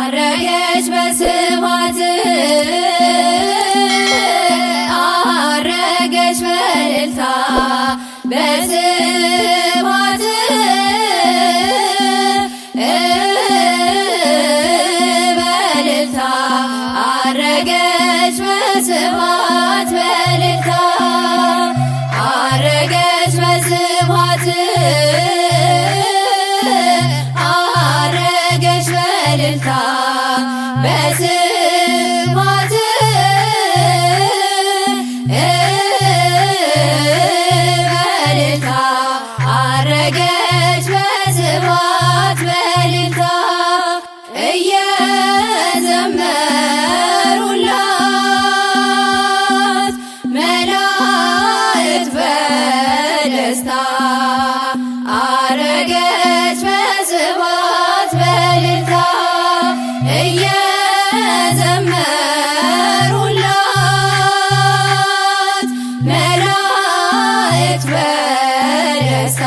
አረገች በስብሐት አረገች በእልልታ በስብሐት በእልልታ አረገች በስብሐት በእልልታ አረገች በስብሐት አረገች በእልልታ በስብሐት በእልልታ አረገች በስብሐት በእልልታ እየዘመሩላት መላእክት በደስታ አረገች በስብሐት በእልልታ እየዘመሩላት መላእክት በደስታ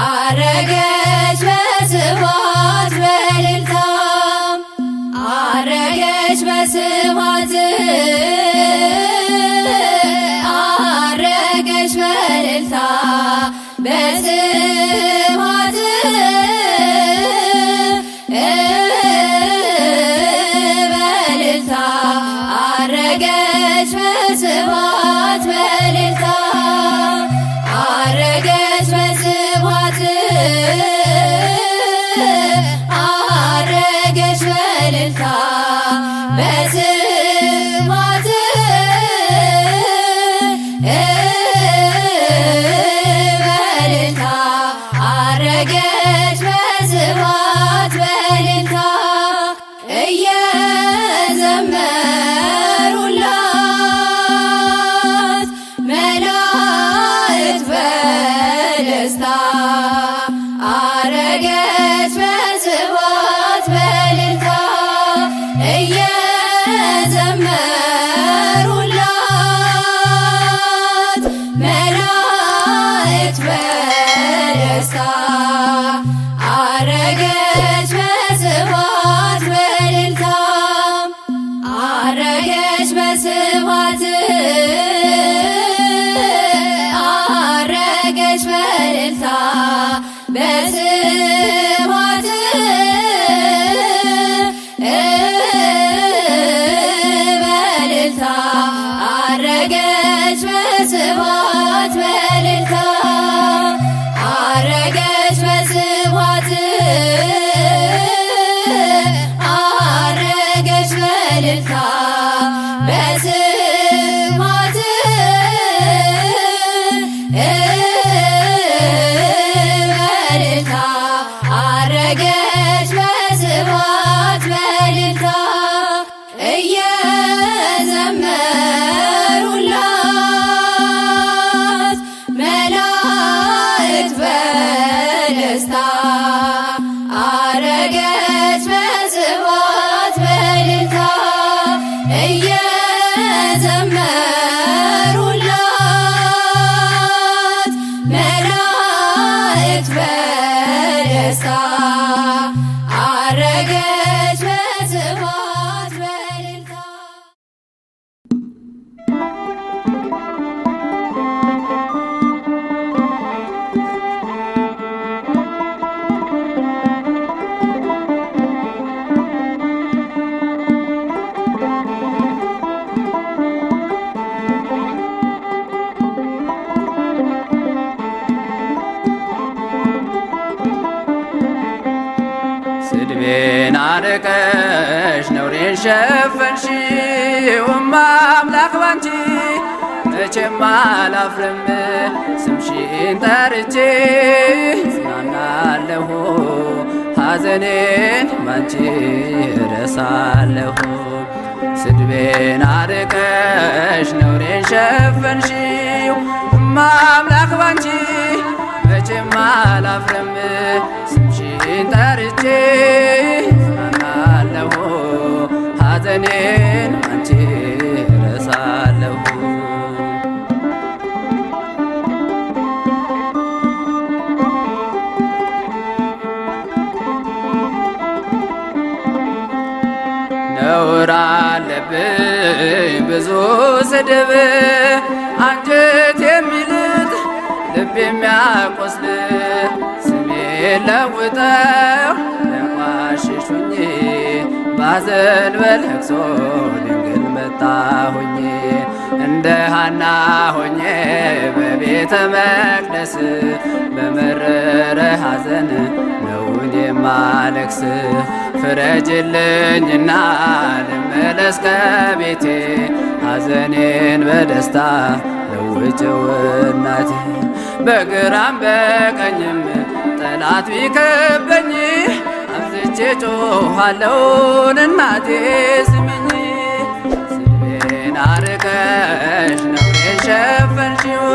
አረገች በስብሐት በእልልታ አረገች በስብሐት አረገች በእልልታ በስብሐት በእልልታ አረገች በስብሐት በእልልታ አረገች በስብሐት አረገች በእልልታ በስብሐት በእልልታ አረገች በስብሐት በእልልታ እየዘመሩላት መላእክት በደስታ አረገች በስብሐት በእልልታ እየዘመሩላት መላእክት በደስታ አረገች በስብሐት በእልልታ አረገች በስብሐት አረገች በእልልታ በስብሐት በእልልታ አረገች በስብሐት በእልልታ አረገች በስብሐት አረገች በእልልታ በስብሐት በእልልታ አረገች በስብሐት በእልልታ እየዘመሩላት መላእክት በደስታ አረገች በስብሐት በእልልታ እየዘመሩላት መላእክት በደስታ አረገች በስብሐት በእልልታ ስድቤን አርቀሽ ነውሬን ሸፈንሽው አምላክ ባንቺ መቼም አላፍርም ስምሽን ጠርቼ ጽናናለሁ ሐዘኔን ባንቺ እረሳለሁ ስድቤን አርቀሽ ነውሬን ሸፈንሽው አምላክ ባንቺ መቼም አላፍርም ስምሽን ጠርቼ ጽናናለሁ ሐዘኔን ባንቺ እረሳለሁ ነውር አለብኝ ብዙ ስድብ አንጀት የሚልጥ ልብ የሚያቆስል ስሜን ለውጠው ለቋሽሹኝ ባዘን በለቅሶ ድንግል መጣሁኝ እንደ ሐና ሆኜ በቤተ መቅደስ በመረረ ሐዘን ነውን የማለቅስ ፍረጅልኝና ልመለስ ከቤቴ ሐዘኔን በደስታ ለውጭው እናቴ በግራም በቀኝም ጠላት ቢከበኝ አብዝቼ ጮኻለሁን እናቴ ስሚኝ ስድቤን አርቀሽ ነውሬን ሸፈንሽው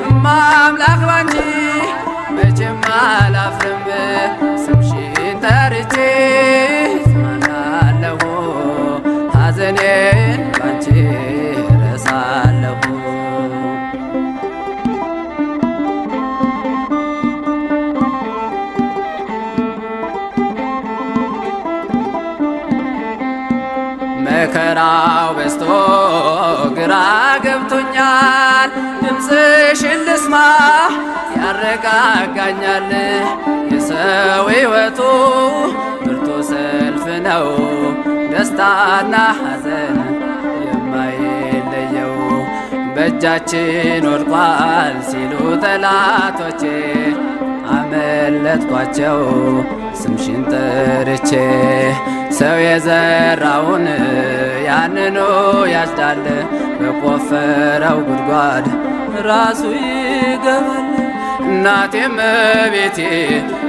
እማ አምላክ ባንቺ መቼም አላፍርም ስምሽን ጠርቼ እጽናናለሁ ሐዘኔን ባንቺ እረሳለሁ መከራው በዝቶ ግራ ገብቶኛል ድምፅሽን ልስማ ያረጋጋኛል የሰው ሕይወቱ ብርቱ ሰልፍ ነው ደስታና ሐዘን የማይለየው በእጃችን ወድቋል ሲሉ ጠላቶቼ አመለጥኳቸው ስምሽን ጠርቼ ሰው የዘራውን ያንኑ ያጭዳል በቆፈረው ጉድጓድ ራሱ ይገባል እናቴም ቤቴ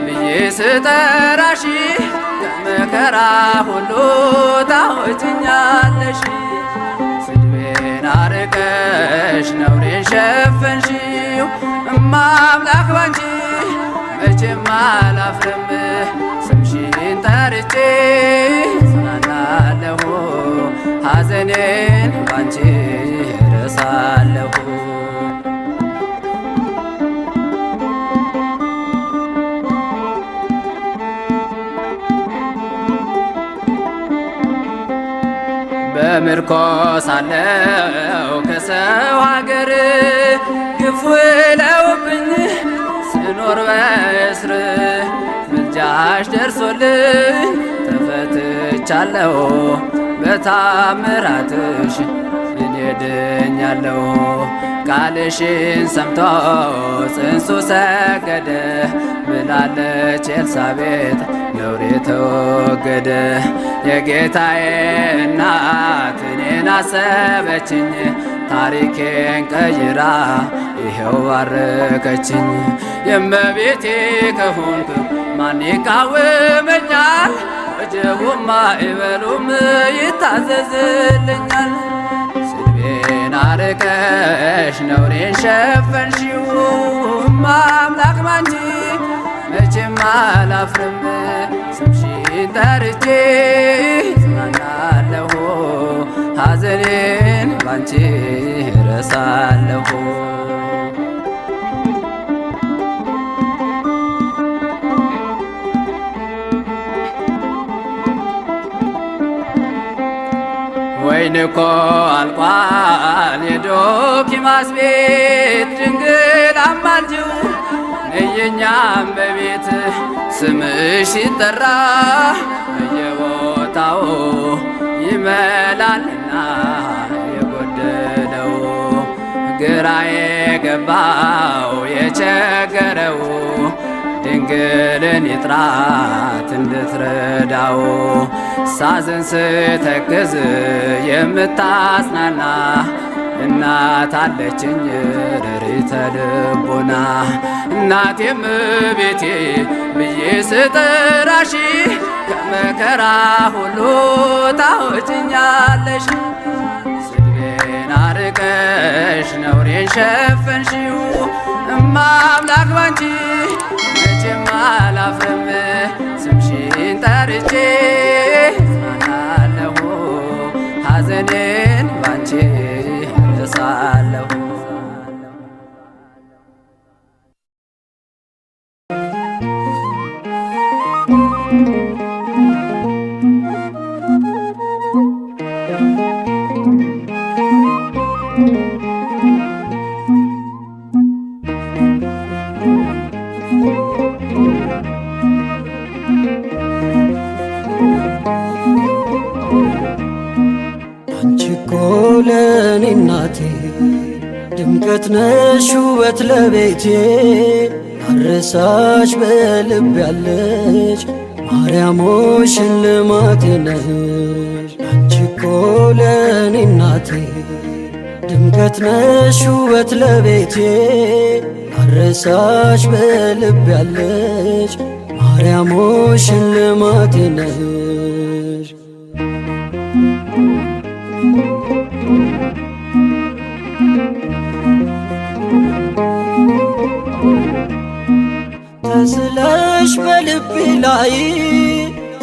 ብዬ ስጠራሽ ከመከራ ሁሉ ታወጭኛለሽ ስድቤን አርቀሽ ነውሬን ሸፈንሽው እማ አምላክ ባንቺ መቼም አላፍርም ስምሽን ጠርቼ እጽናናለሁ ሐዘኔን ባንቺ እረሳለሁ በምርኮ ሳለሁ ከሰው ሀገር ግፍ ውለውብኝ ስኖር በእስር ምልጃሽ ደርሶልኝ ተፈትቻለሁ በታምራትሽ እኔ ድኛለሁ ቃልሽን ሰምቶ ጽንሱ ሰገደ ብላለች ኤልሳቤጥ ነውሬ ተወገደ የጌታዬ እናት እኔን አሰበችኝ ታሪኬን ቀይራ ይኸው ባረከችኝ የእመቤቴ ከሆንክ ማን ይቃወመኛል ወጀቡም ማዕበሉም ይታዘዝልኛል ስድቤን አርቀሽ ነውሬን ሸፈንሽው እማ አምላክ ባንቺ መቼም አላፍርም ስምሽን ጠርቼ እጽናናለሁ ሐዘኔን ባንቺ እረሳለሁ ወይን እኮ አልቋል የዶኪማስ ቤት ድንግል አማልጂው ነየኛም በቤት ስምሽ ሲጠራ በየቦታው ይመላልና የጎደለው ግራ የገባው የቸገረው ድንግልን ይጥራት እንድትረዳው ሳዝን ስተክዝ የምታጽናና እናት አለችኝ ርሪተ ልቦና እናቴም ቤቴ ብዬ ስጠራሽ ከመከራ ሁሉ ታወጭኛለሽ ስድቤን አርቀሽ ነውሬን ሸፈንሽው እማ አምላክ ባንቺ መቼም አላፍርም ስምሽን ጠርቼ እጽናናለሁ ሐዘኔን ባንቺ እረሳለሁ እኮ ለኔ እናቴ ድምቀት ነሽ ውበት ለቤቴ አረሳሽ በልብ ያለሽ ማርያም ሆይ ሽልማቴ ነሽ። አንቺ እኮ ለኔ እናቴ ድምቀት ነሽ ውበት ለቤቴ አረሳሽ በልብ ያለሽ ማርያም ሆይ ሽልማቴ ነሽ። ተስለሽ በልቤ ላይ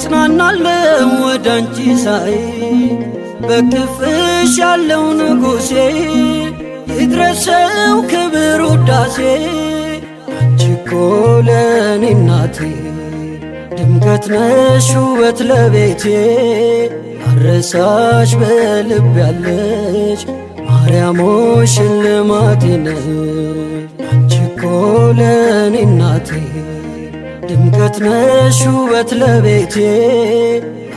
ጽናናለው ወዳንቺ ሳይ በክፍሽ ያለው ንጉሴ ይድረሰው ክብር ውዳሴ። አንቺ እኮ ለኔ እናቴ ድምቀት ነሽ ውበት ለቤቴ አረሳሽ በልብ ያለሽ ማርያም ሆይ ሽልማቴ ነሽ። አንቺ እኮ ለኔ እናቴ ድምቀት ነሽ ውበት ለቤቴ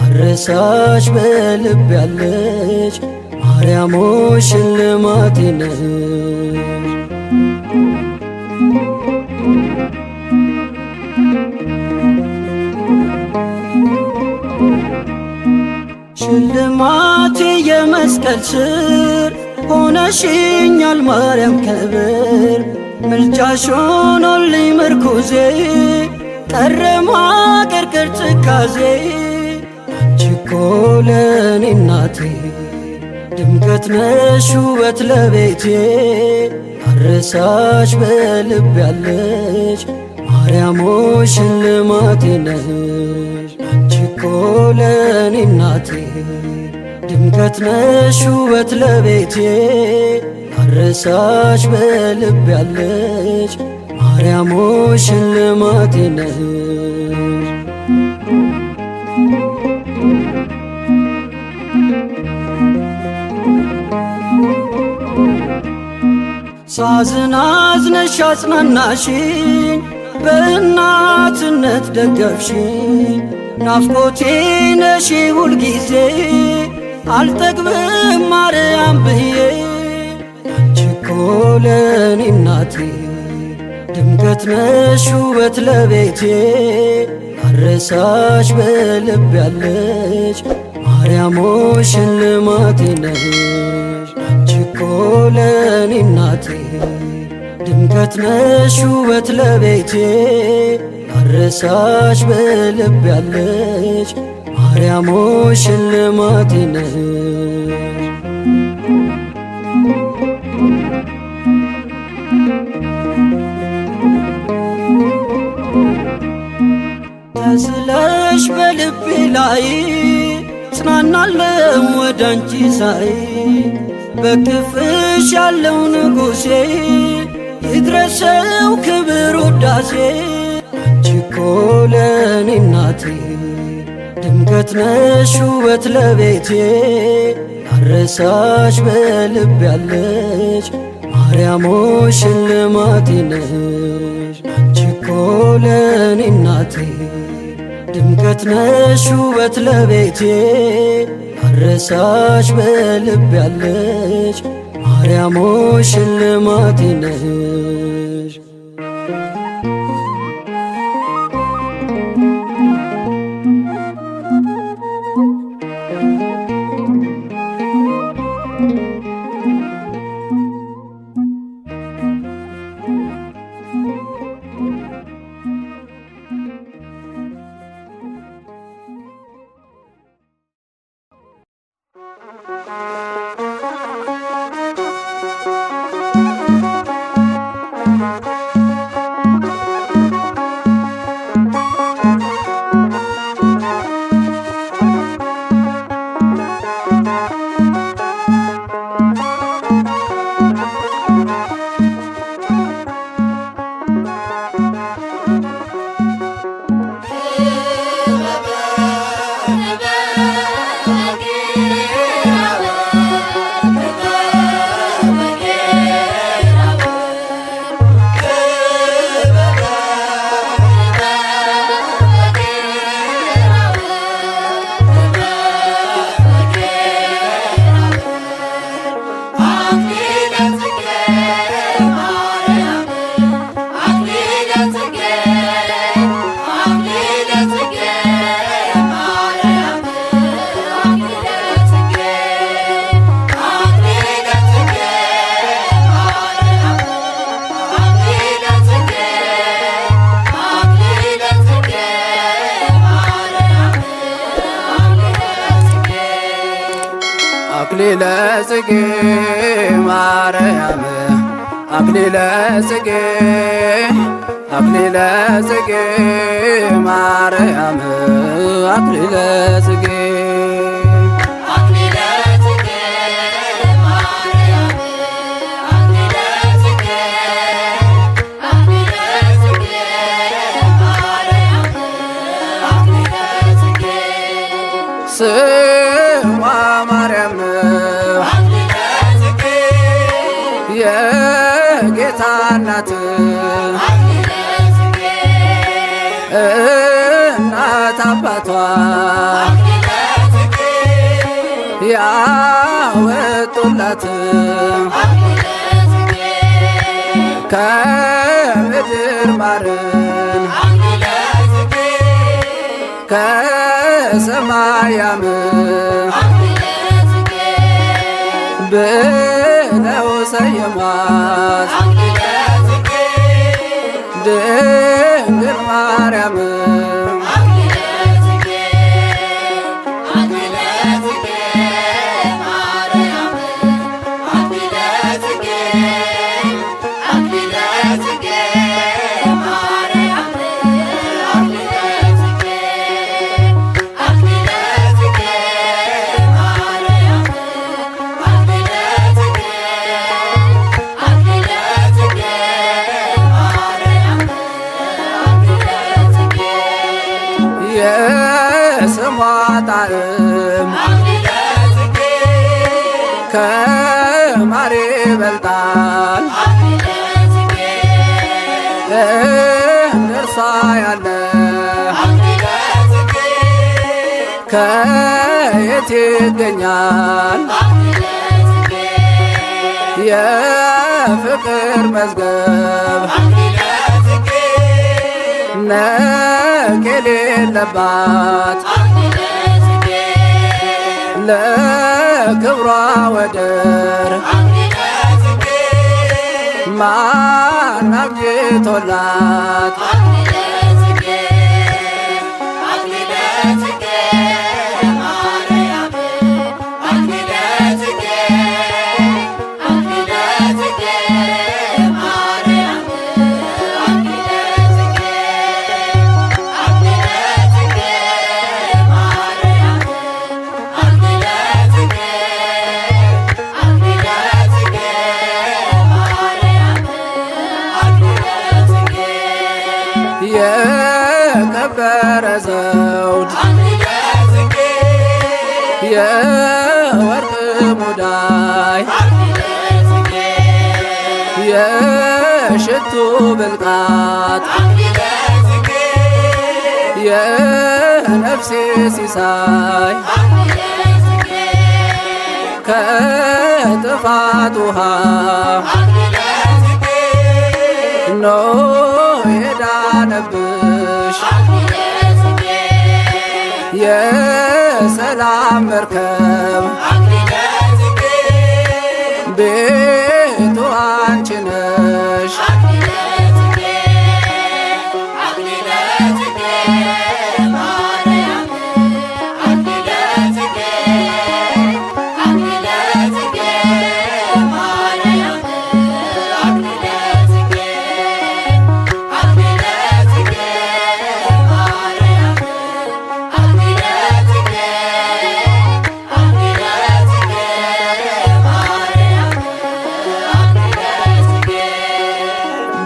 አረሳሽ በልብ ያለሽ ማርያም ሆይ ሽልማቴ ነሽ። ሽልማቴ የመስቀል ስር ሆነሽኛል ማርያም ክብር ምልጃሽ ሆኖልኝ ምርኩዜ ቀረ ማቀርቀር ትካዜ። አንቺ እኮ ለኔ እናቴ ድምቀት ነሽ ውበት ለቤቴ አረሳሽ በልብ ያለሽ ማርያም ሆይ ሽልማቴ ነሽ። አንቺ እኮ ለኔ እናቴ ድምቀት ነሽ ውበት ለቤቴ አረሳሽ በልብ ያለሽ ማርያም ሆይ ሽልማቴ ነሽ። ሳዝን አዝነሽ አጽናናሽኝ በእናትነት ደገፍሽኝ ናፍቆቴ ነሽ ሁልጊዜ አልጠግብም ማርያም ብዬ። አንቺ እኮ ለኔ እናቴ ድምቀት ነሽ ውበት ለቤቴ አረሳሽ በልብ ያለሽ ማርያም ሆይ ሽልማቴ ነሽ። አንቺ እኮ ለኔ እናቴ ድምቀት ነሽ ውበት ለቤቴ አረሳሽ በልብ ያለሽ ማርያም ሆይ ሽልማቴ ነሽ። ተስለሽ በልቤ ላይ ጽናናለው ወዳንቺ ሳይ በክፍሽ ያለው ንጉሴ ይድረሰው ክብር ውዳሴ። አንቺ እኮ ለኔ እናቴ ድምቀት ነሽ ውበት ለቤቴ አረሳሽ በልብ ያለሽ ማርያም ሆይ ሽልማቴ ነሽ። አንቺ እኮ ለኔ እናቴ ድምቀት ነሽ ውበት ለቤቴ አረሳሽ በልብ ያለሽ ማርያም ሆይ ሽልማቴ ነሽ። አክሊለ ጽጌ ማርያም አክሊለ ጽጌ አክሊለ ጽጌ ማርያም አክሊለ ጽጌ ስሟ ማርያም ነው የጌታ እናት እናት አባቷ ያወጡላት ከምድር ማርን ከሰማያም ብለው ሰየሟት ድንግል ማርያም የስሟ ጣዕም ከማር ይበልጣል እንደርሷ ያለ ከየት ይገኛል የፍቅር መዝገብ ነቅ የሌለባት ለክብሯ ወደር ማን አብጅቶላት የከበረ ዘውድ የወርቅ ሙዳይ የሽቱ ብልቃጥ የነፍሴ ሲሳይ ከጥፋት ውሃ ኖ የዳነብሽ የሰላም መርከብ ቤቱ አንቺ ነሽ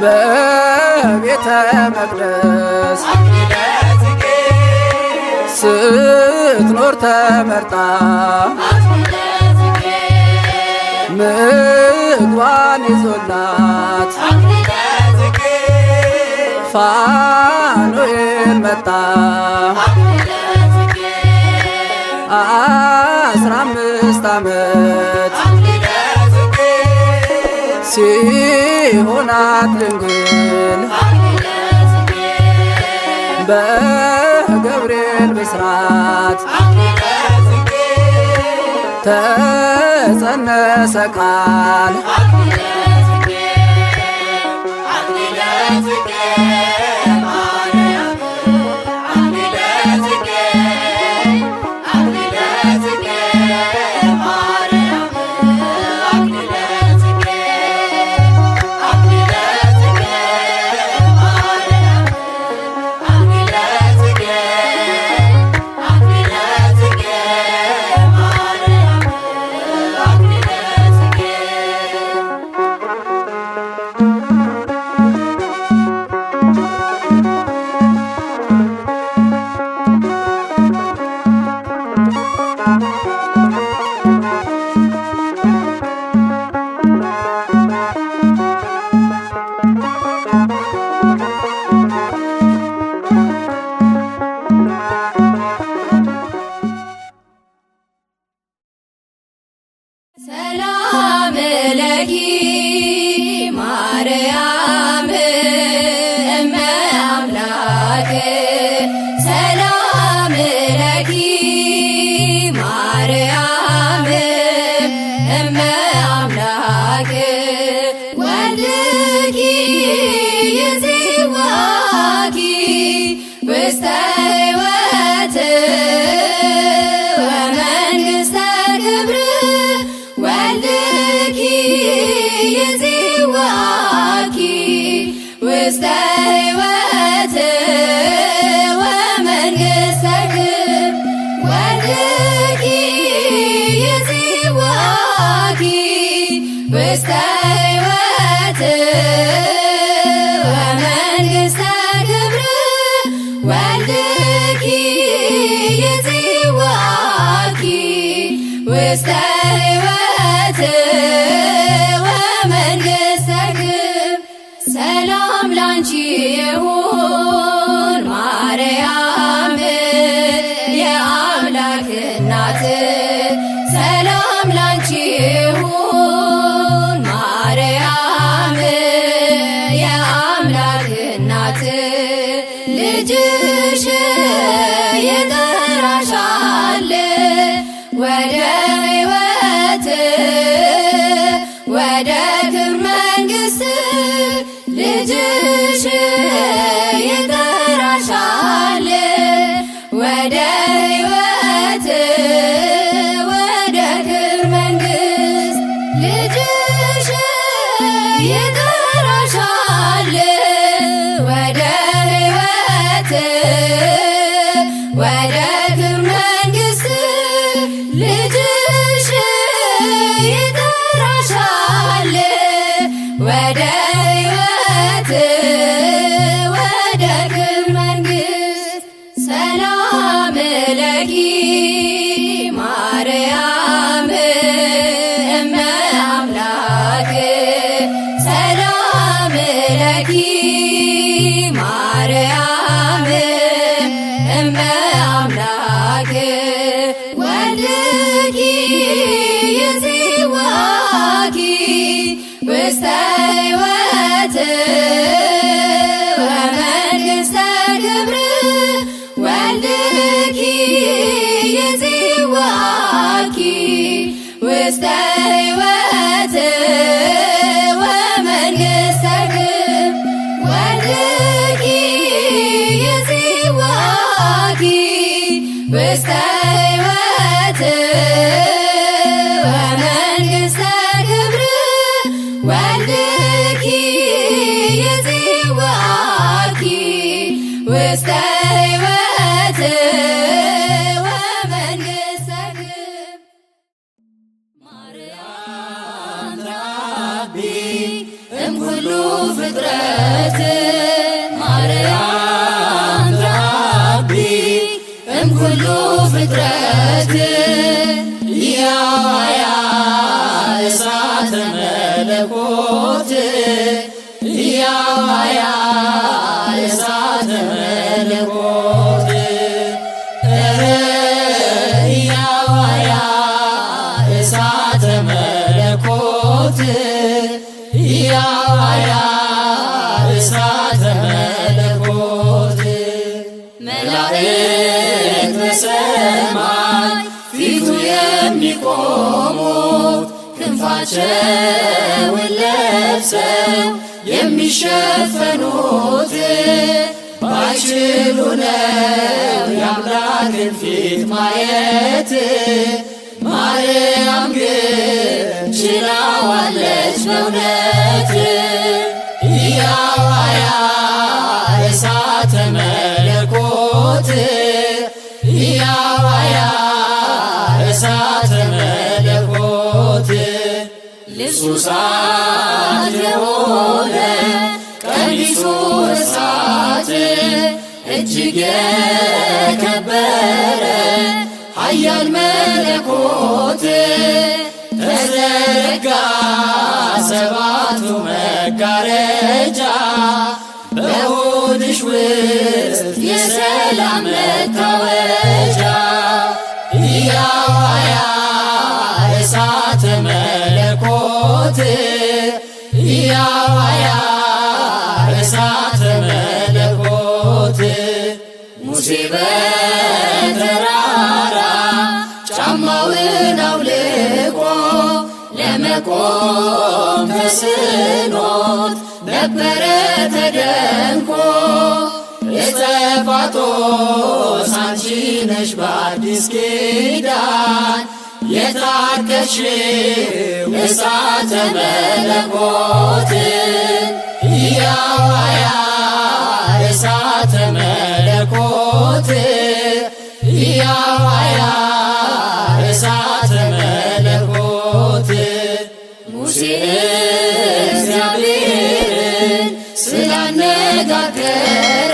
በቤተ መቅደስ ስትኖር ተመርጣ ምግቧን ይዞላት ፋኑኤል መጣ 15 ዓመት ሲሆናት ድንግል በገብርኤል ብስራት ተጸነሰ ቃል Maria ውስተ ሕይወት ወመንግሥተ ክብር ሰላም ላንቺ ይሁን ማርያም የአምላክ እናት ሰላም ላንቺ ይሁን ማርያም የአምላክ እናት ልጅሽ ይጠራሻል ወደ ሕይወት ወደ ክብር መንግሥት ልጅሽ ይጠራሻል ወደ ሕይወት ወደ ክብር መንግሥት ልጅሽ ይጠራሻል ወደ ሕይወት ወደ ክብር መንግሥት ልጅሽ ይጠራሻል ወደ ሕይወት ወደ ክብር መንግሥት ሰላም ለኪ ማርያም እመ አምላክ ሰላም ለኪ ማርያም እመ አምላክ ወልድኪ ይፄዋኪ ውስተ ሕይወት ወመንግሥተ ክብር ወልድኪ ይፄዋኪ ውስተ ሕይወት ወመንግሥተ ክብር ወልድኪ ይፄዋኪ ውስተ ሕይወት ወመንግሥተ ክብር ወልድኪ ይፄዋኪ ውስተ ሕይወት ወመንግሥተ ክብር ማርያም ትራቢ እምኩሉ ፍጥረት ማርያም ትራቢ እምኩሉ ፍጥረት ያዋያ እሳተ መለኮት ያዋያ እሳተ መለኮት ያዋያ እሳተ መለኮት ያዋያ እሳተ መለኮት መላእክት በሰማይ ፊቱ የሚቆሙት ክንፋቸውን ለብሰው የሚሸፈኑት ባይችሉ ነው የአምላክን ፊት ማየት ማርያም ግን ችላዋለች በእውነት ያዋያ እሳተ መለኮት ያዋያ እሳተ መለኮት ልብሱ እሳት የሆነ ቀሚሱ እሳት እጅግ የከበረ ኃያል መለኮት ተዘረጋ ሰባቱ መጋረጃ በሆድሽ ውስጥ የሰላም መታወጃ ያዋያ እሳተ መለኮት ያዋያ እሳተ መለኮት ሙሴ በተራራ ጫማውን አውልቆ ለመቆም ተስኖት ነበረ ተደንቆ እፀጳጦስ አንቺ ነሽ በአዲስ ኪዳን የታቀፍሽው እሳተ መለኮትን ያዋያ እሳተ መለኮት ያዋያ እሳተ መለኮት ሙሴ እግዚአብሔርን ስላነጋገረ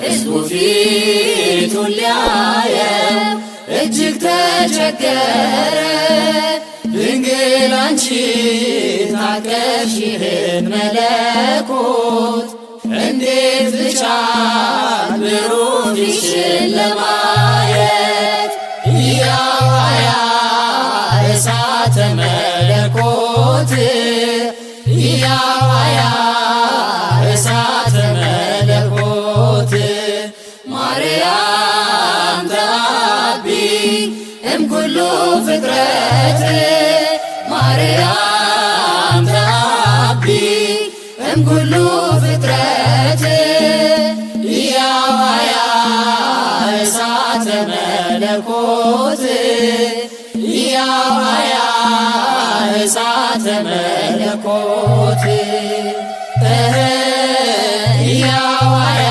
ሕዝቡ ፊቱን ሊያየው እጅግ ተቸገረ ድንግል አንቺ ታቀፍሽ ይህን መለኮት እንዴት ልቻል ብሩህ ፊትሽን ለማየት ኢያዋያ እሳተ መለኮት ኢያዋያ እሳተ መለኮት ማርያም ተአቢ እምኩሉ ፍጥረት ማርያም ተአቢ እምኩሉ ፍጥረት ኢያዋያ እሳተ መለኮት ኢያዋያ እሳተ መለኮት ኢያዋያ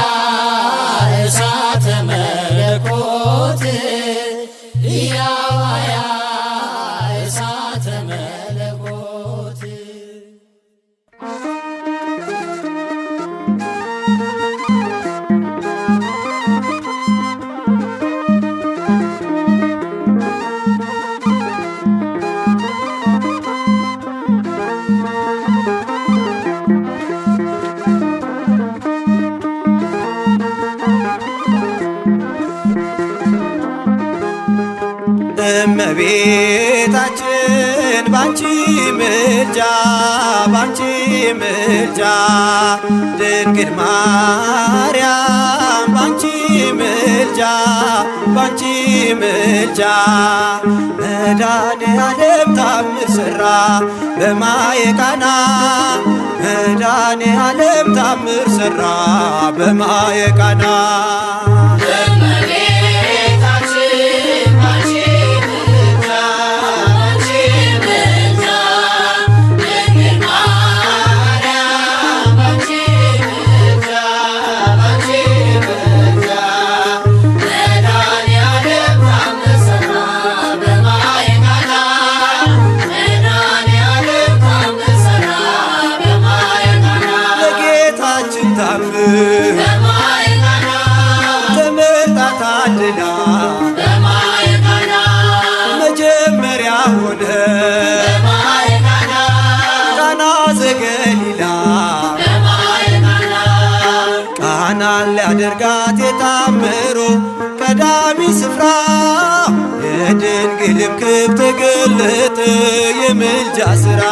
እሳተ መለኮት ኢያዋያ እሳተ መለኮት እመቤታችን ባንቺ ምልጃ ባንቺ ምልጃ ድንግል ማርያም ባንቺ ምልጃ ባንቺ ምልጃ መድኃኔዓለም ታምር ሠራ በማየ ቃና መድኃኔዓለም ታምር ሠራ በማየ ቃና ተመርጣ ታድላ መጀመሪያ ሆነ ቃና ዘገሊላ ቃናን ሊያደርጋት የታምሮ ቀዳሚ ስፍራ የድንግልም ክብር ተገለጠ የምልጃ ሥራ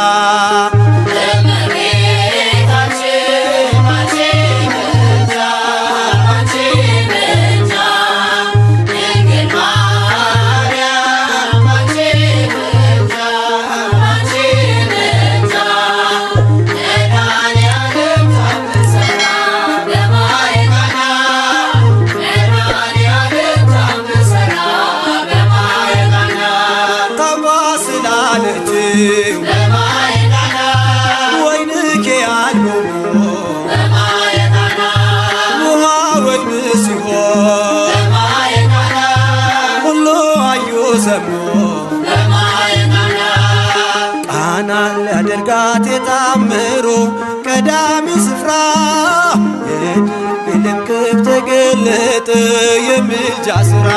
ቃናን ሊያደርጋት የታምሮ ቀዳሚ ስፍራ የድንግልም ክብር ተገለጠ የምልጃ ሥራ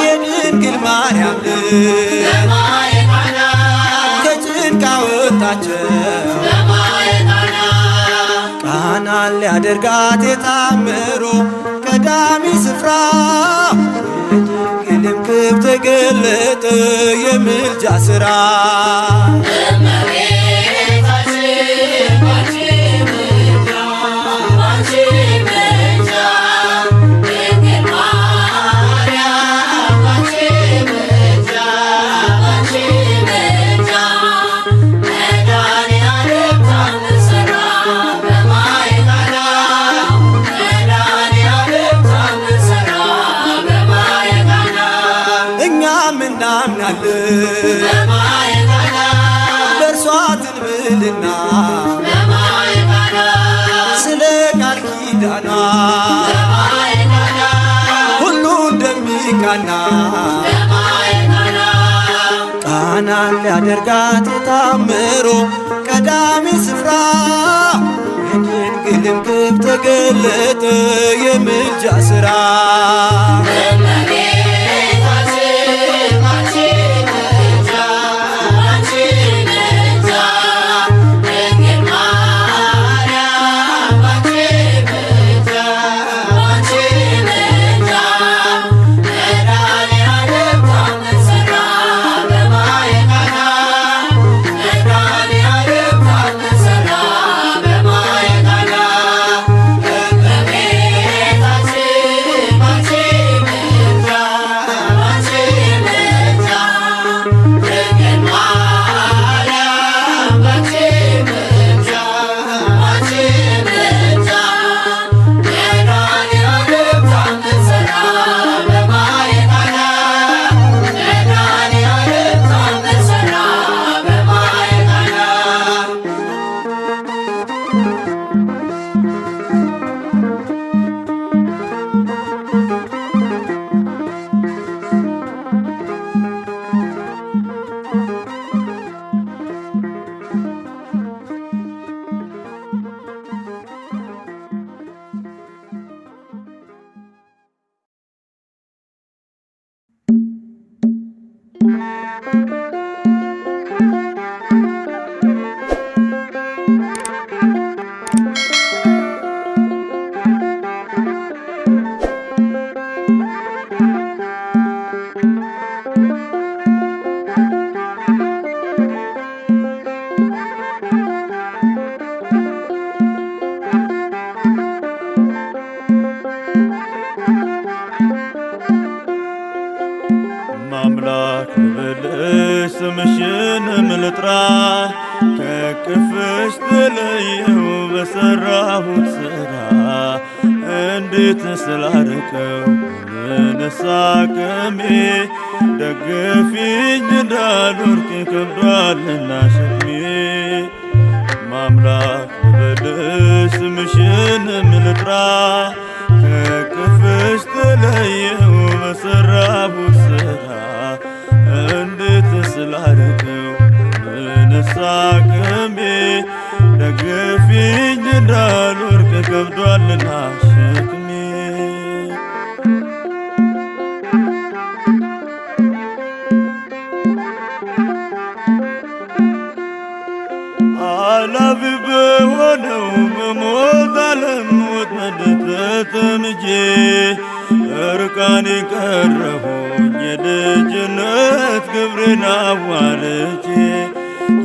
የድንግል ማርያም ከጭንቅ አወጣቸው ቃናን ሊያደርጋት የታምሮ ቀዳሚ ስፍራ የድንግልም ክብር ተገለጠ የምልጃ ሥራ ሁሉ እንደሚቃና ቃናን ሊያደርጋት የታምሮ ቀዳሚ ስፍራ የድንግልም ክብር ተገለጠ የምልጃ ሥራ ማምላክ ልበልሽ ስምሽንም ልጥራ ከቅፍሽ ተለየው በሠራሁት ሥራ እንዴት ስላርቀው ምንስ አቅሜ ደግፊኝ እንዳልወድቅ ከብዷልና ሸክሜ ማምላክ ልበልሽ ስምሽንም ልጥራ ከቅፍሽ ተለየው በሠራሁት ሥራ እንዴት ስላርቀው ምንስ አቅሜ ደግፊኝ እንዳልወድቅ ከብዷልና ሸክሜ አላፊ በሆነው በሞት ዓለም ወጥመድ ተጠምጄ እርቃኔ ቀረሁኝ የልጅነት ክብሬን አዋርጄ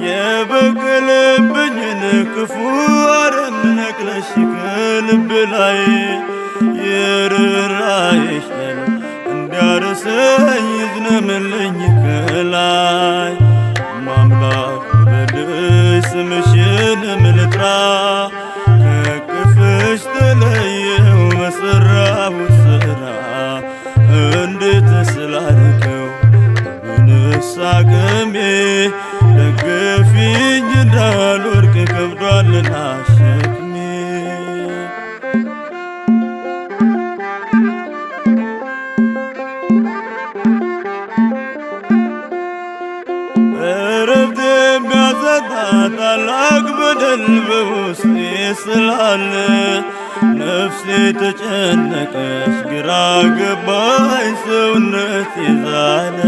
የበቀለብኝን ክፉ አረም ነቅለሽ ከልብ ላይ የርኅራኄሽ ጠል እንዲያርሰኝ ይዝነምልኝ ከላይ ማምላክ ልበልሽ ስምሽንም ልጥራ ከቅፍሽ ተለየው በሠራሁት ሥራ እንዴት ስላርቀው ምንስ አቅሜ ደግፊኝ እንዳልወድቅ ከብዷልና ሸክሜ እረፍት የሚያሳጣ ታላቅ በደል በውስጤ ስላለ ነፍሴ ተጨነቀች ግራ ገባኝ ሰውነት የዛለ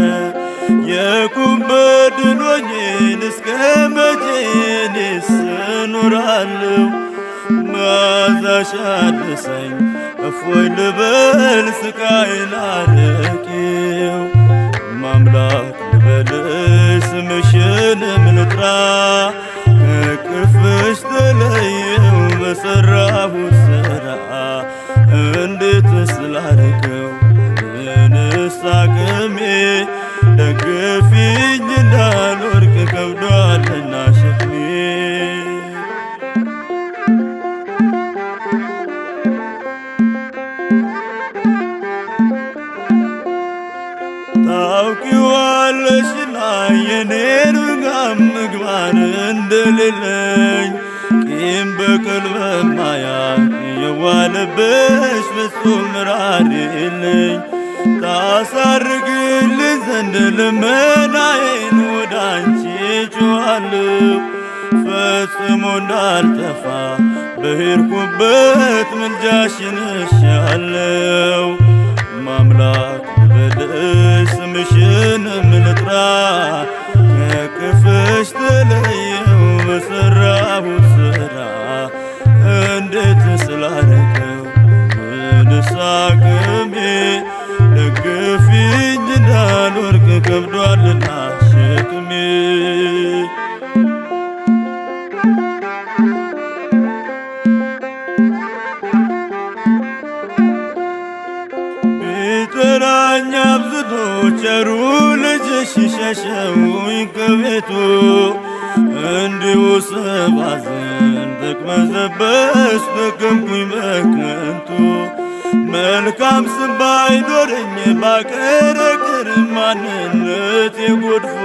የቁም በድን ሆኜን እስከ መቼ እኔስ እኖራለሁ መዓዛሽ አድሰኝ እፎይ ልበል ስቃዬን አርቄው ማምላክ ልበልሽ ስምሽንም ልጥራ ከቅፍሽ ተለየው በሠራሁት ሥራ እንዴት ስላርቀው ምንስ አቅሜ ደግፊኝ እንዳልወድቅ ከብዷልና ሸክሜ ታውቂዋለሽና የኔን ምግባር እንደሌለኝ ቂም በቀል በማያውቅ የዋለብሽ ፍጹም ራሪልኝ ታሳርግልኝ ዘንድ ልመናዬን ወደ አንቺ ጮኻለሁ። ፈጽሞ እንዳልጠፋ በሄድኩበት ምልጃሽን እሻለሁ። ማምላክ ልበልሽ ስምሽንም ልጥራ ከቅፍሽ ተለየው በሠራሁት ሥራ እንዴት ስላረገው ምንስ አቅሜ ደግፊኝ እንዳልወድቅ ከብዷልና ሸክሜ ቢጠራኝ አብዝቶ ቸሩ ልጅሽ ሸሸውኝ ከቤቱ እንዲሁ ስባዝን ተቅበዘበዝ ደከምኩኝ በከንቱ መልካም ስም ባይኖረኝ ባቀረቅር ማንነቴ ጎድፎ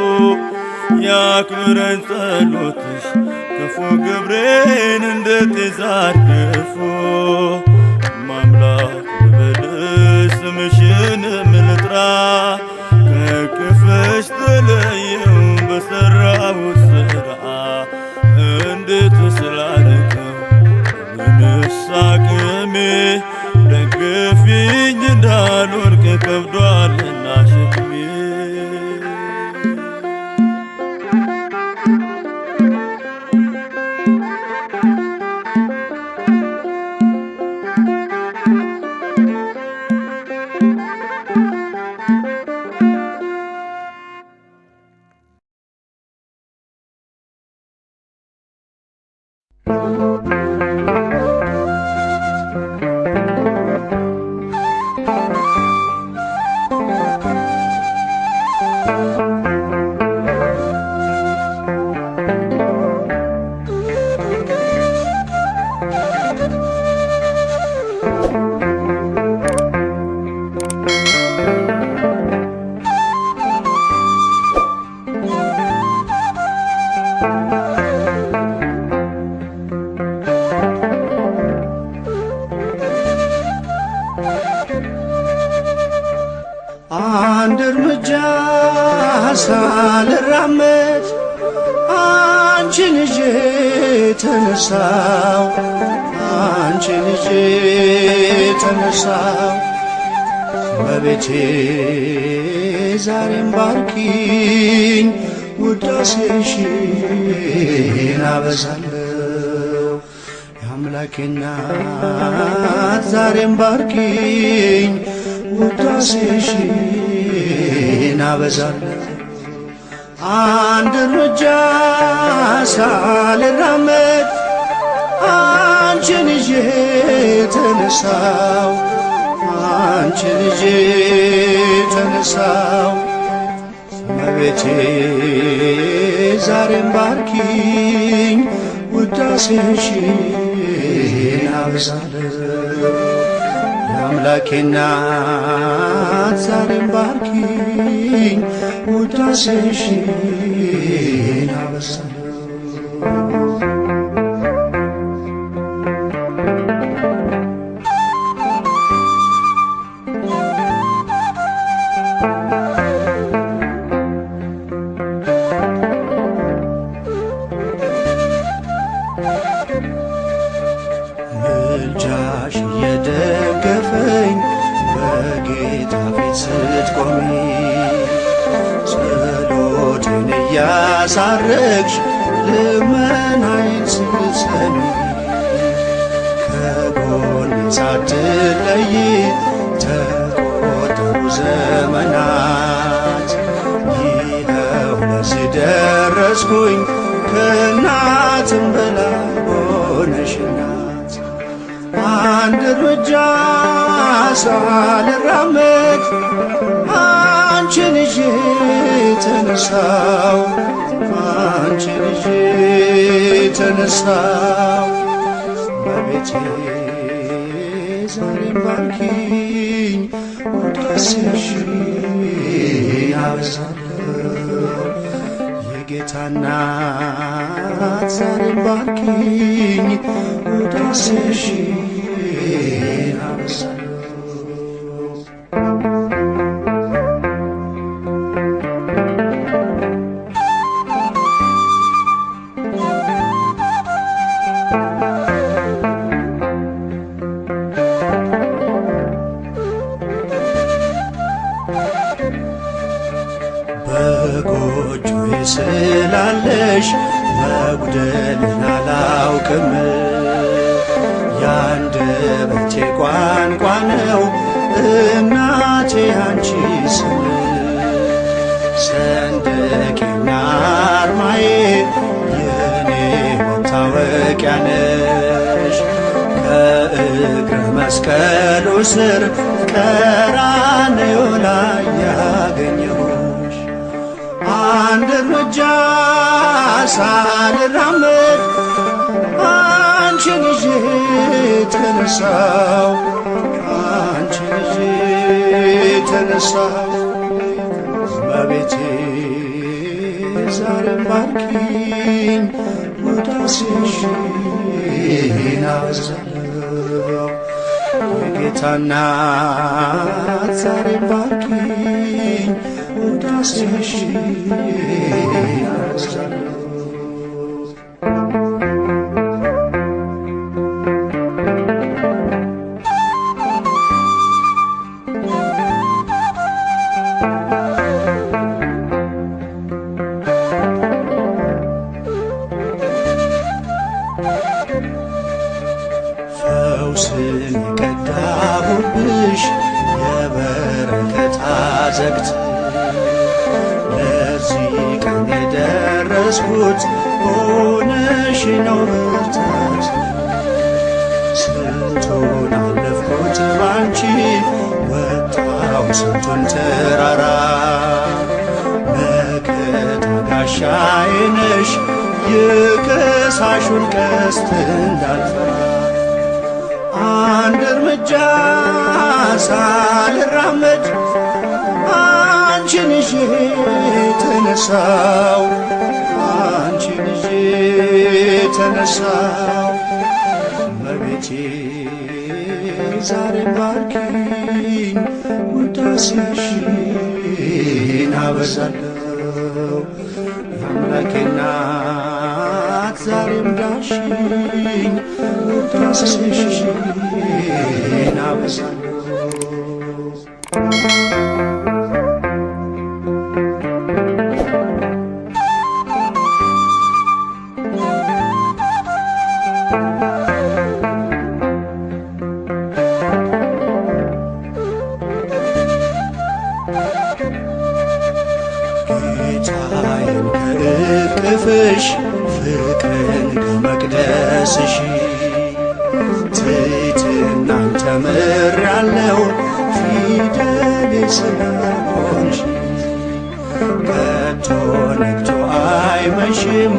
ያክብረኝ ጸሎትሽ ክፉ ግብሬን እንደ ጤዛ አርግፎ ማምላክ ልበልሽ ስምሽንም ልጥራ ከቅፍሽ ተለየው በሠራሁት ሥራ እንዴት ስላረገው ምንስ አቅሜ ደግፊኝ እንዳልወድቅ ከብዷልና ሸክሜ አንድ እርምጃ ሳልራመድ አንቺን ይዤ ተነሳው አንቺን ይዤ ተነሳው እመቤቴ ዛሬም ባርኪኝ ውዳሴሽን አበዛለሁ የአምላኬ እናት ዛሬም ባርኪኝ ውዳሴሽን አበዛለሁ አንድ እርምጃ ሳልራመድ አንቺን ይዤ ተነሳው አንቺን ይዤ ተነሳው እመቤቴ ዛሬም ባርኪኝ ውዳሴሽን አበዛለሁ የአምላኬ እናት ዛሬም ባርኪኝ ውዳሴሽን አበዛለሁ ምልጃሽ የደገፈኝ በጌታ ፊት ስትቆሚ ጸሎቴን እያሳረግሽ ልመናዬን ስትሰሚ ከጎኔ ሳትለይ ተቆጠሩ ዘመናት ይኸው ለዚህ ደረስኩኝ ከእናትም በላይ ሆነሽ እናት አንድ እርምጃ ሳልራመድ አንቺን ይዤ ተነሳው አንቺን ይዤ ተነሳው እመቤቴ ዛሬም ባርኪኝ ውዳሴሽን አበዛለሁ የጌታ እናት ዛሬም ባርኪኝ ውዳሴሽን በጎጆዬ ስላለሽ መጉደልን አላውቅም። የአንደበቴ ቋንቋ ነው እናቴ አንቺ ስም። ሰንደቄና አርማዬ የኔ መታወቂያ ነሽ። ከእግረ መስቀሉ ስር ቀራንዮ ላይ ያገኘሁሽ አንድ እርምጃ ሳልራመድ አንቺን ይዤ ተነሳው አንቺን ይዤ ተነሳው። እመቤቴ ዛሬም ባርኪኝ ውዳሴሽን አበዛለሁ። የጌታ እናት ዛሬም ባርኪኝ ውዳሴሽን አበዛለሁ። ፈውስን የቀዳሁብሽ የበረከት አዘግት ለዚህ ቀን የደረስኩት ሆነሽ ነው ብርታት። ስንቱን አለፍኩት ባንቺ ወጣው ስንቱን ተራራ መከታ ጋሻዬ ነሽ የከሳሹን ቀስት እንዳልፈራ። አንድ እርምጃ ሳልራመድ አንቺን ይዤ ተነሳው አንቺን ይዤ ተነሳው። እመቤቴ ዛሬም ባርኪኝ ውዳሴሽን አበዛለሁ። የአምላኬ እናት ዛሬም ዳሽኝ ውዳሴሽን አበዛለሁ። ጌታዬን ከእቅፍሽ ፍቅርን ከመቅደስሽ ትሕትናን ተምሬአለሁ ፊደሌ ስለሆንሽ። ከቶ ነግቶ አይመሽም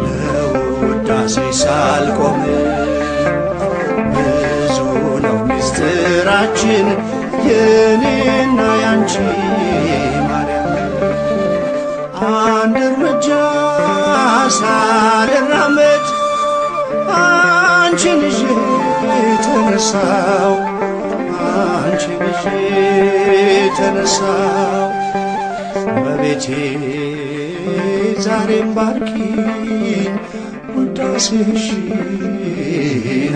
ለውዳሴ ሳልቆም። ብዙ ነው ምስጢራችን የኔና ያንቺ ማርያም። አንድ እርምጃ ሳልራመድ አንቺን ይዤ ተነሳው አንቺን ይዤ ተነሳው። እመቤቴ ዛሬም ባርኪኝ ውዳሴሽን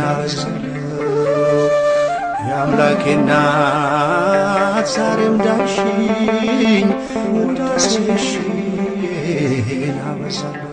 አበዛለሁ። የአምላኬ እናት ዛሬም ዳሽኝ ውዳሴሽን አበዛለሁ።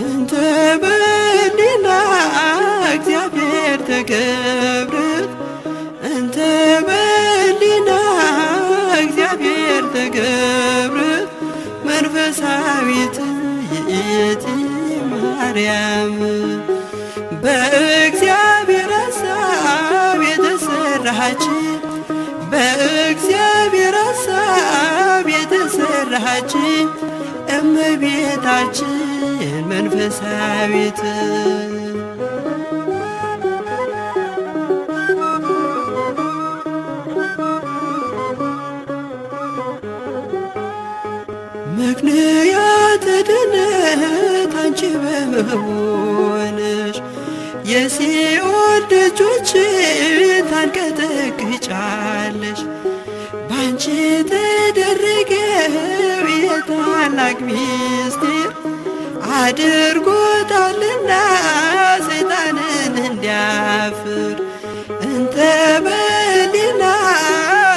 እንተ በሊና እግዚአብሔር ተገብረት እንተ በሊና ማርያም በእግዚአብሔር ሐሳብ የተሰራች በእግዚአብሔር ሐሳብ የተሰራች እመቤታችን መንፈሳዊት ምክንያተ ድነት አንቺ በመሆንሽ የሲኦል ደጆችን ታንቀጠቅጫለሽ። ባንቺ ተደረገው የታላቅ ምስጢር አድርጎታልና ሰይጣንን እንዲያፍር እንተ በሊና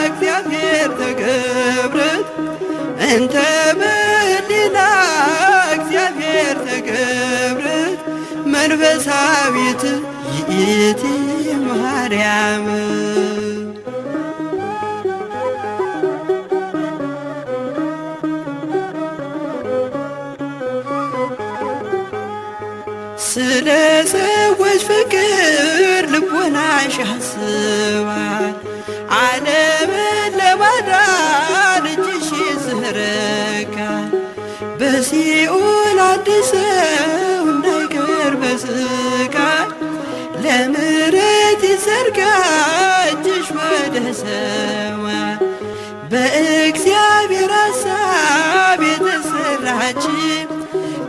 እግዚአብሔር ተገብረት እንተ በሊና እግዚአብሔር ተገብረት መንፈሳዊት ይእቲ ማርያም ስለ ሰዎች ፍቅር ልቦናሽ ያስባል ዓለምን ለማዳን እጅሽ ይዘረጋል። በሲኦል አዲሰው እንዳይቀር በስቃይ ለምሕረት ይዘርጋ እጅሽ ወደ ሰማይ በእግዚአብሔር ሐሳብ የተሰራች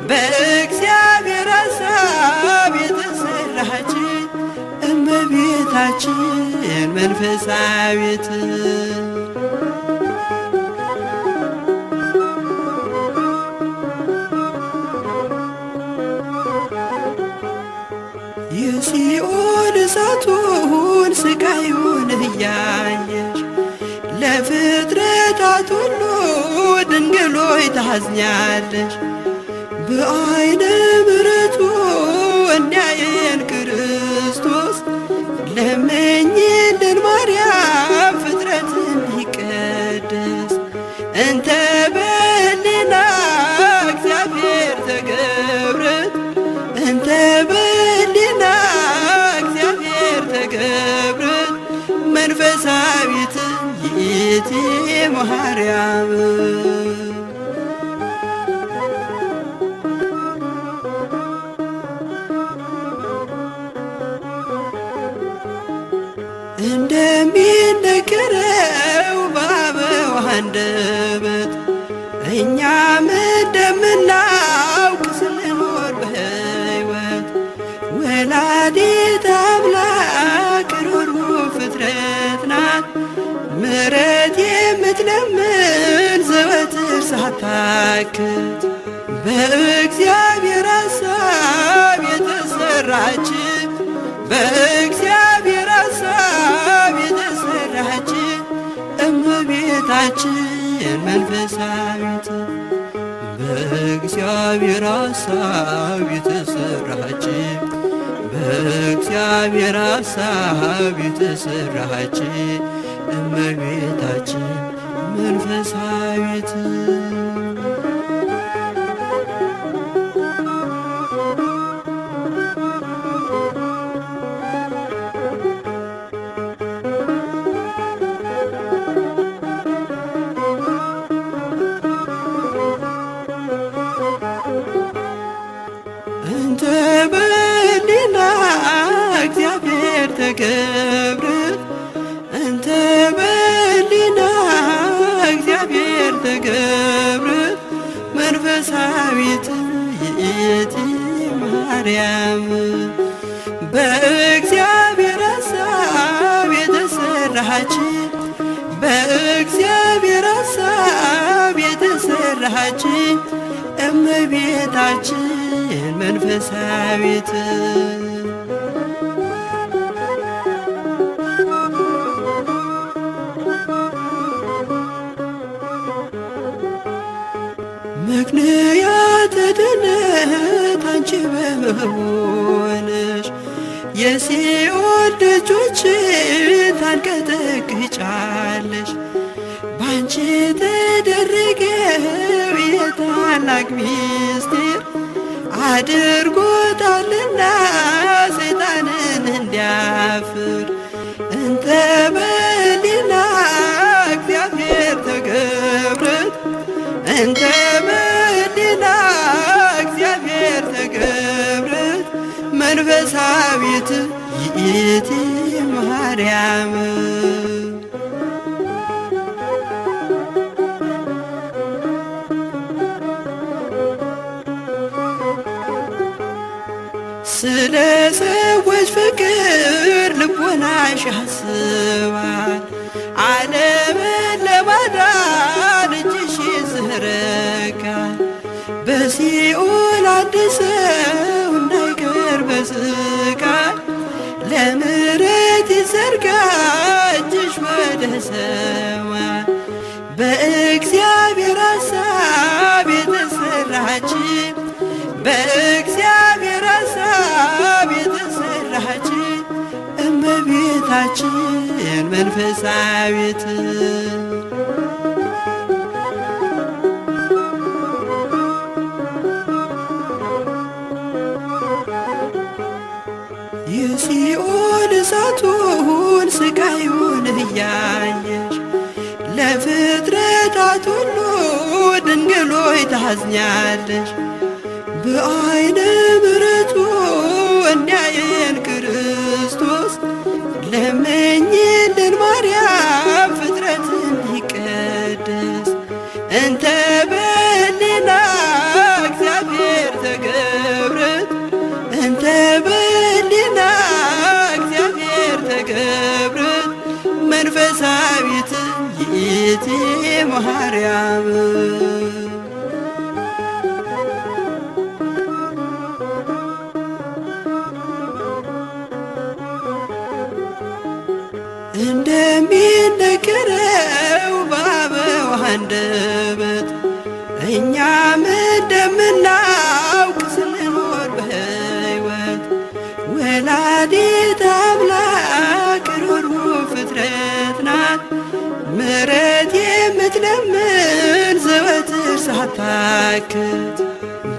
በእግዚአብሔር ሐሳብ የተሰራች እመቤታችን መንፈሳዊት የሲኦል እሳቱን ስቃዩን እያየሽ ለፍጥረታት ሁሉ ድንግል ሆይ ታዝኛለሽ። በዓይነ ምሕረቱ እንዲያየን ክርስቶስ ለምኝልን ማርያም ፍጥረት እንዲቀደስ እንተ በሊና እግዚአብሔር ተገብረት እንተ በሊና እግዚአብሔር ተገብረት መንፈሳዊት ይእቲ ማርያም እንደሚነገረው በአበው አንደበት እኛም እንደምናውቅ ስንኖር በሕይወት ወላዲተ አምላክ ሩሩ ፍጥረት ናት። ምሕረት የምትለምን ዘወትር ሳታክት በእግዚአብሔር ሐሳብ የተሰራች በእግዚአብሔር ሐሳብ የተሰራች እመቤታችን መንፈሳዊት በእግዚአብሔር ሐሳብ የተሰራች በእግዚአብሔር ሐሳብ የተሰራች እመቤታችን መንፈሳዊት እንተ በሊና እግዚአብሔር ተገብረት እንተ በሊና እግዚአብሔር ተገብረት መንፈሳዊት ይእቲ ማርያም በእግዚአብሔር ሐሳብ የተሰራች በእግዚአብሔር ሐሳብ የተሰራች እመቤታችን መንፈሳዊት ምክንያተ ድነት አንቺ በመሆንሽ የሲኦል ደጆችን ታንቀጠቅጫለሽ። ባንቺ ተደረገው የታላቅ ምስጢር አድርጎታልና ሰይጣንን እንዲያፍር እንተ በሊና እግዚአብሔር ተገብረት እንተ በሊና እግዚአብሔር ተገብረት መንፈሳዊት ይእቲ ማርያም ስለ ሰዎች ፍቅር ልቦናሽ ያስባል ዓለምን ለማዳን እጅሽ ይዘረጋል በሲኦል አንድ ሰው እንዳይቀር በስቃይ ለምሕረት ይዘርጋ እጅሽ ወደ ሰማይ በእግዚአብሔር ሐሳብ የተሰራች በእግዚአብሔር ሐሳብ የተሰራች እመቤታችን መንፈሳዊት የሲኦል እሳቱን ስቃዩን እያየሽ ለፍጥረታት ሁሉ ድንግሎይ ታዝኛለሽ በአይነ ምሕረቱ እንዲያየን ክርስቶስ ለምኝልን ማርያም ፍጥረትን ይቀደስ እንተ በሊና እግዚአብሔር ተገብረት እንተ በሊና እግዚአብሔር ተገብረት መንፈሳዊት ይእቲ ማርያም እንደሚነገረው በአበው አንደበት እኛም እንደምናውቅ ስንኖር በሕይወት ወላዲተ አምላክ ሩሩ ፍጥረት ናት ምሕረት የምትለምን ዘወትር ሳታክት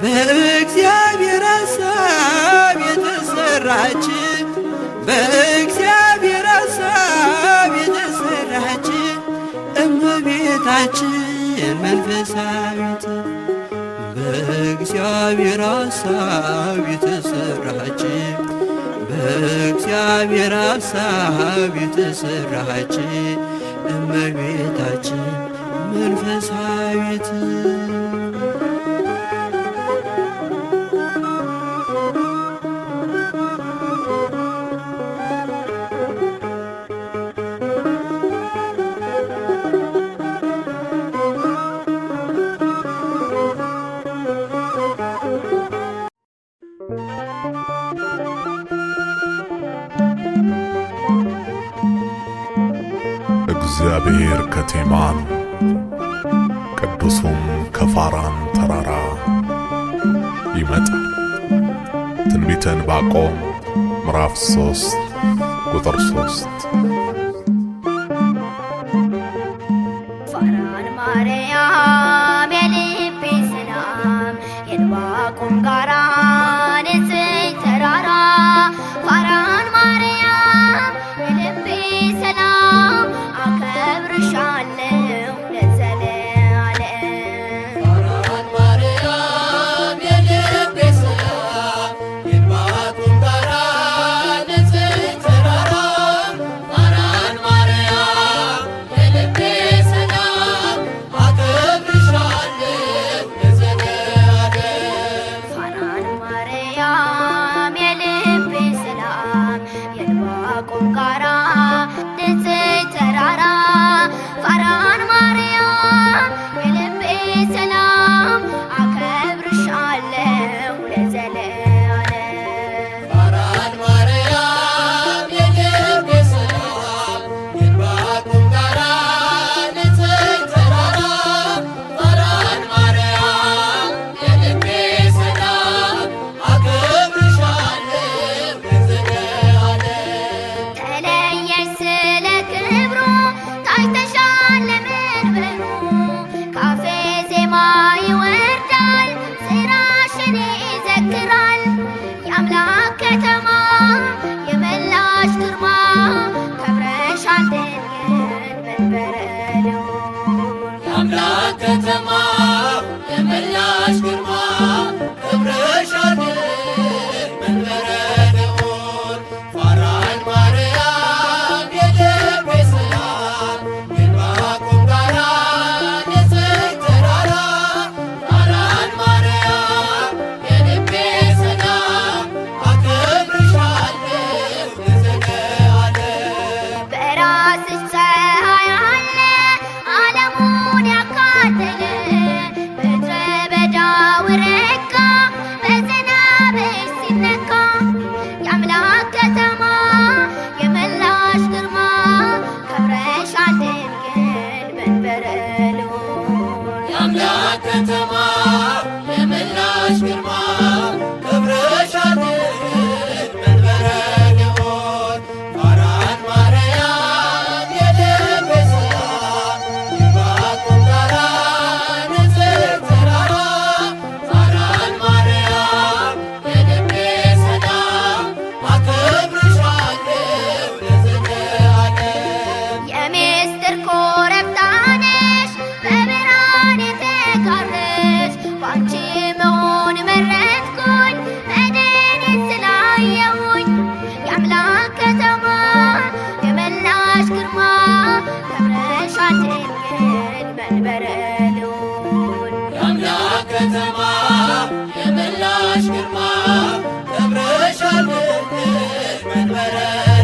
በእግዚአብሔር ሐሳብ የተሰራች በእግዚአብሔር ሐሳብ የተሰራች እመቤታችን መንፈሳዊት በእግዚአብሔር ሐሳብ የተሰራች በእግዚአብሔር ሐሳብ የተሰራች እመቤታችን መንፈሳዊት እግዚአብሔር ከቴማን ቅዱሱም ከፋራን ተራራ ይመጣል። ትንቢተ ዕንባቆም ምዕራፍ 3 ቁጥር 3 ፋራን ማርያም የልቤ ሰላም የዕንባቆም ጋራ ንጽሕት ተራራ ፋራን ማርያም የልቤ ሰላም አከብርሻለሁ ለዘለዓለም ፋራን ማርያም የልቤ ሰላም የዕንባቆም ጋራ ንጽሕት ተራራ ፋራን ማርያም የልቤ ሰላም አከብርሻለሁ የአምላክ ከተማ የመላሽ ግርማ ክብርሻድር መንበረ ልዑል ፋራን ማርያም የልቤ ሰላም የዕንባቆም ጋራ ንጽሕት ተራራ ፋራን ማርያም የልቤ ሰላም አከብርሻለሁ ለዘለዓለም። በራስሽ ፀሐይ አለ ዓለሙን ያካለለ ምድረ በዳው ረጋ በዝናብሽ ሲነካ የአምላክ ከተማ የመላሽ ግርማ ከብረሻል ድንግል መንበረ ልዑል የአምላክ ከተማ የመላሽ ግርማ ክብርሻል ድንግል መንበረ ልዑል ፋራን ማርያም የልቤ ሰላም የዕንባቆም ጋራ ንጽሕት ተራራ ፋራን ማርያም የልቤ ሰላም አከብርሻለሁ ለዘለዓለም። የምስጢር ኮረብታ ነሽ በብርሃን የተጋረድሽ በአንቺ መሆን መረጥኩኝ መድኃኒት ስላየሁኝ የአምላክ ከተማ የመላሽ ግርማ ከብረሻል ድንግል መንበረ ልዑል የአምላክ ከተማ የመላሽ ግርማ ክብርሻል ድንግል መንበረ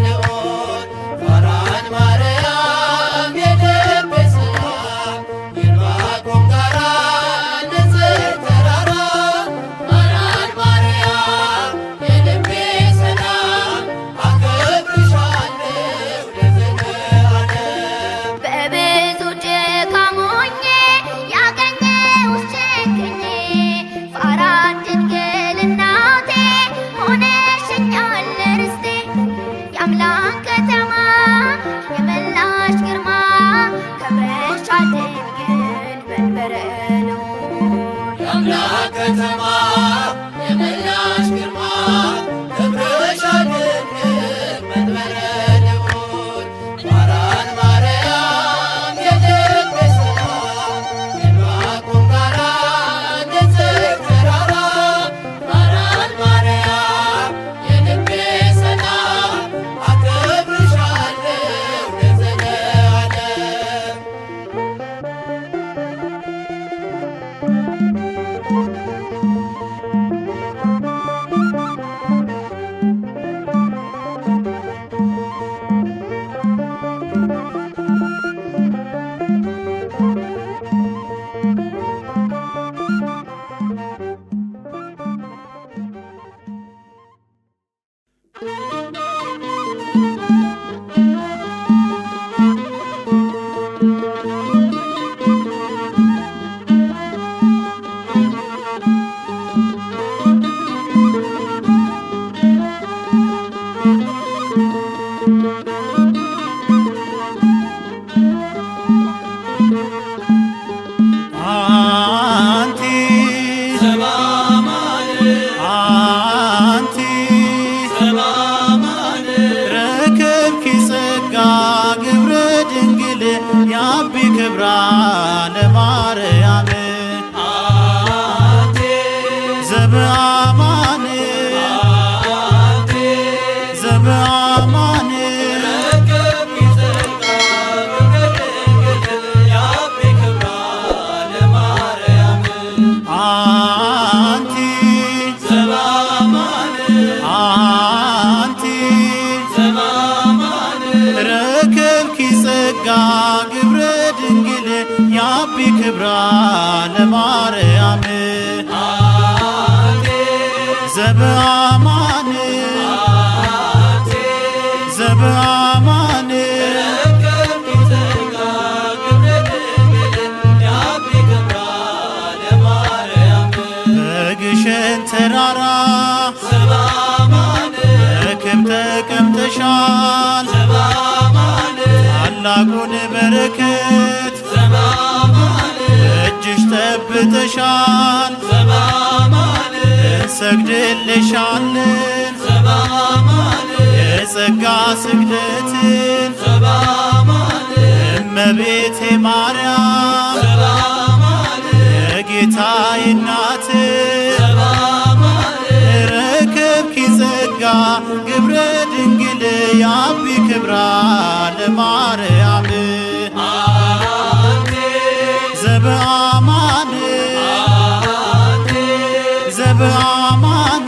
ልዑል ፋራን ማርያም የልቤ ሰላም የዕንባቆም ጋራ ንጽሕት ተራራ ፋራን ማርያም የልቤ ሰላም አከብርሻለሁ ለዘለዓለም። በብዙ ድካም ሆኜ ያገኘሁሽ ችግኜ ፋራን ድንግል እናቴ ሆነሽኛል ርስቴ የአምላክ ከተማ የመላሽ ግርማ ከብረሻል ድንግል መንበረ ልዑል የአምላክ ከተማ የመላሽ ግርማ ክብርሻል ድንግል መንበረ ልዑል ፋራን ማርያም የልቤ ሰላም የዕንባቆም ጋራ ንጽሕት ተራራ ፋራን ማርያም የልቤ ሰላም አከብርሻለሁ ለዘለዓለም። አንቲ አንቲ ረከብኪ ጸጋ ግብረ ድንግል ያቢ ክብራ ለማርያም ዘበአማን ዘበአማን አንቲ አንቲ ረከብኪ ጸጋ ግብረ ድንግል ያቢ ክብራ ለማርያም ዘበአማን ዘበአማን በግሸን ተራራ በክብ ተቀምጠሻል ታላቁን በረከት እጅሽ ጠብተሻል እንሰግድልሻለን የጸጋ ስግደትን እመቤቴ ማርያም ለማርያም ዘበአማን ዘበአማን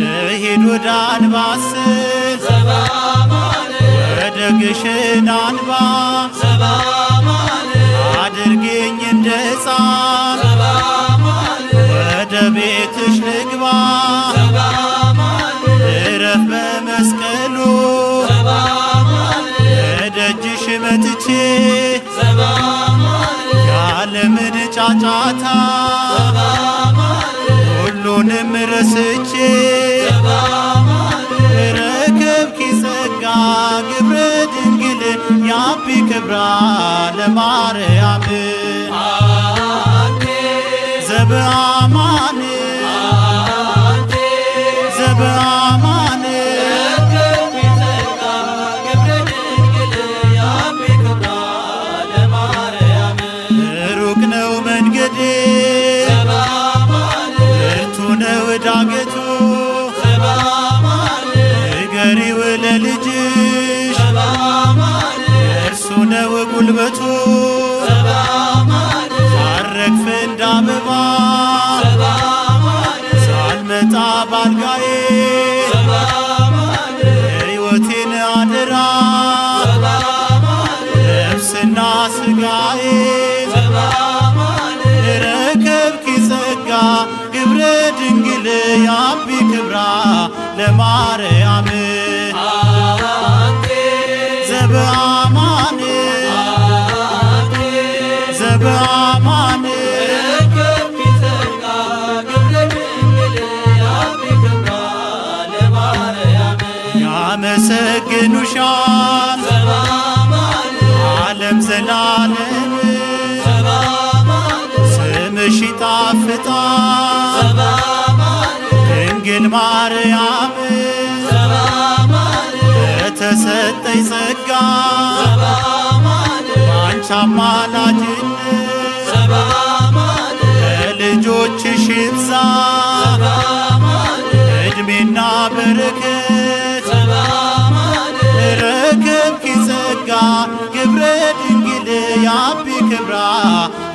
ልሂድ ወደ አንባስል ወደ ግሽን አንባ አድርጌኝ እንደ ሕፃን ወደ ቤትሽ ልግባ እረፍ በመስቀሉ እደጅሽ መጥቼ ያለምን ጫጫታ ሁሉንም ረስቼ ረከብኪ ጸጋ ግብረ ድንግል ያቢ ክብራ ለማርያም ዘበአማን ዘበአማን ሩቅ ነው መንገዴ ብርቱ ነው ዳገቱ ንገሪው ለልጅሽ እርሱ ነው ጉልበቱ ሳረግፍ እንደ አበባ ሳልመጣ ባልጋዬ ሕይወቴን አደራ ነፍስና ሥጋዬ ረከብኪ ጸጋ ግብረ ድንግል ያቢ ክብራ ለማርያም ዘበአማን ዘበአማን ያመሰግኑሻል ዓለም ዘላለም ስምሽ ይጣፍጣል ድንግል ማርያም በተሰጠኝ ጸጋ ባንቺ አማላጅነት ለልጆችሽ ይብዛ ዕድሜና በረከት ረከብኪ ጸጋ ግብረ ድንግል ያቢ ክብራ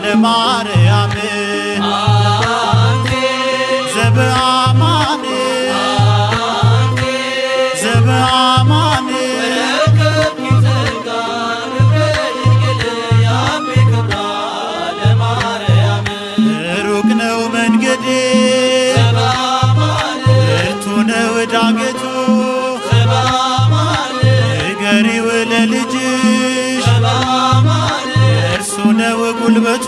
ለማርያም ዘበአማን ዘበአማን ሩቅ ነው መንገዴ ብርቱ ነው ዳገቱ ንገሪው ለልጅሽ እርሱ ነው ጉልበቱ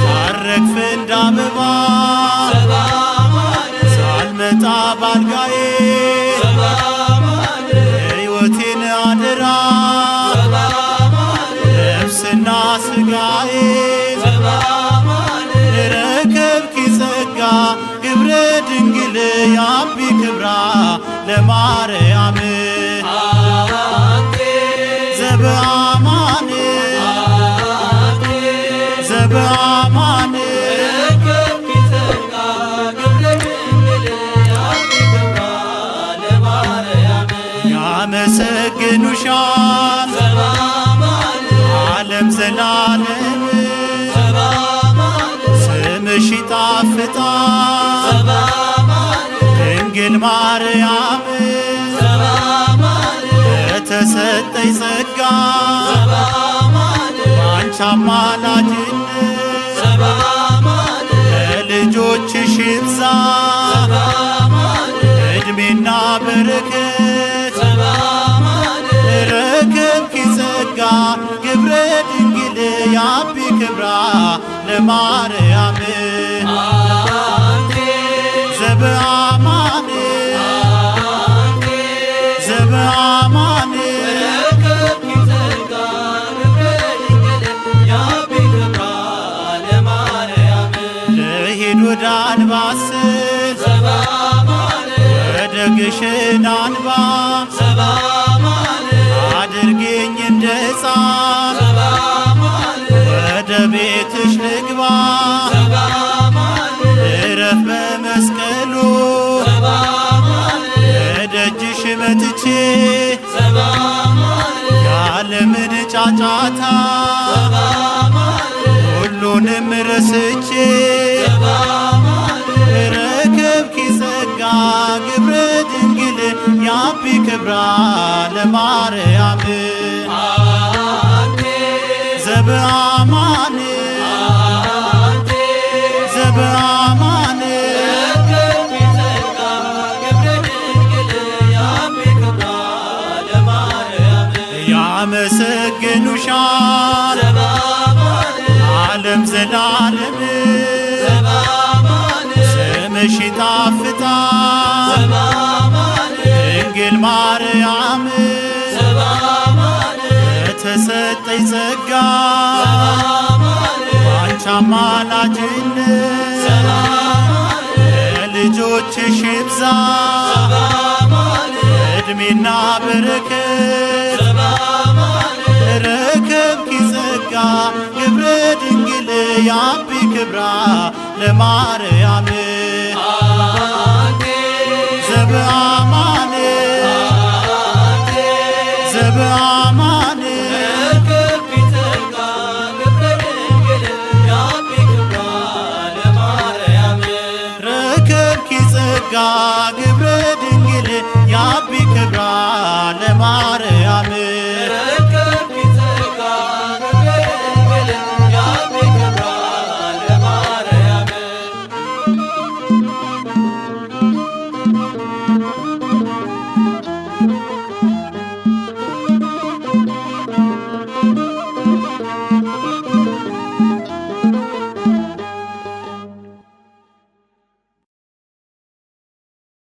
ሳረግፍ እንደ አበባ ሳልመጣ ባልጋዬ ሕይወቴን አደራ ነፍስና ሥጋዬ ረከብኪ ጸጋ ግብረ ድንግል ያቢ ክብራ ለማርያም ዘበአማን ዘበአማን ያመሰግኑሻል ዓለም ዘላለም ስምሽ ይጣፍጣል ድንግል ማርያም በተሰጠኝ ጸጋ ባንቺ አማላጅነት ለልጆችሽ ይብዛ ዕድሜና በረከት ረከብኪ ጸጋ ግብረ ድንግል ያቢ ክብራ ለማርያም ዘበአማን ዘበአማን ልሂድ ወደ አንባስል ወደ ግሽን አንባ አድርጌኝ እንደ ሕፃን ወደ ቤትሽ ልግባ እርካታ ሁሉንም ረስቼ ረከብኪ ጸጋ ግብረ ድንግል ያቢ ክብራ ለማርያም ዘበአማን ዘበአማን ያመሰግኑሻል ዓለም ዘላለም ስምሽ ይጣፍጣል ድንግል ማርያም የተሰጠኝ ጸጋ አንቺ አማላጅነት ለልጆችሽ ይብዛ ዕድሜና በረከት ረከብኪ ጸጋ ግብረ ድንግል ያቢ ክብራ ለማርያም ዘበአማን ዘበአማን